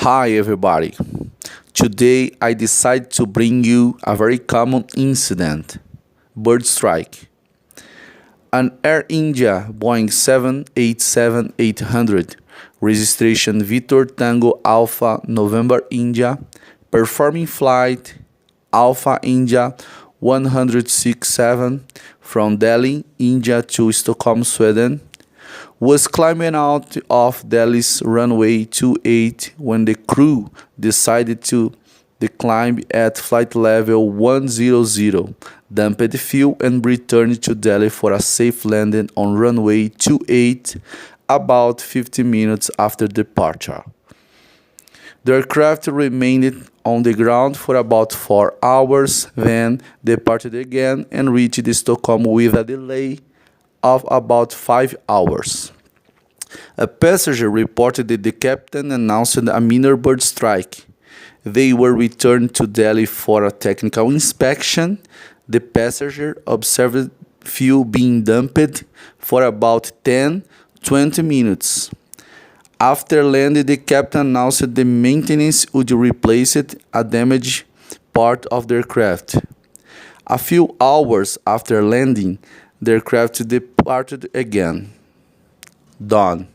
Hi everybody. Today I decided to bring you a very common incident, bird strike. An Air India Boeing 787-800, registration Victor Tango Alpha November India, performing flight Alpha India 167 from Delhi, India to Stockholm, Sweden, was climbing out of Delhi's runway 28 when the crew decided to decline at flight level 100, dumped fuel and returned to Delhi for a safe landing on runway 28 about 15 minutes after departure. The aircraft remained on the ground for about 4 hours, then departed again and reached Stockholm with a delay of about 5 hours. A passenger reported that the captain announced a minor bird strike. They were returned to Delhi for a technical inspection. The passenger observed fuel being dumped for about 10-20 minutes. After landing, the captain announced the maintenance would replace a damaged part of the aircraft. A few hours after landing, the aircraft departed again. Done.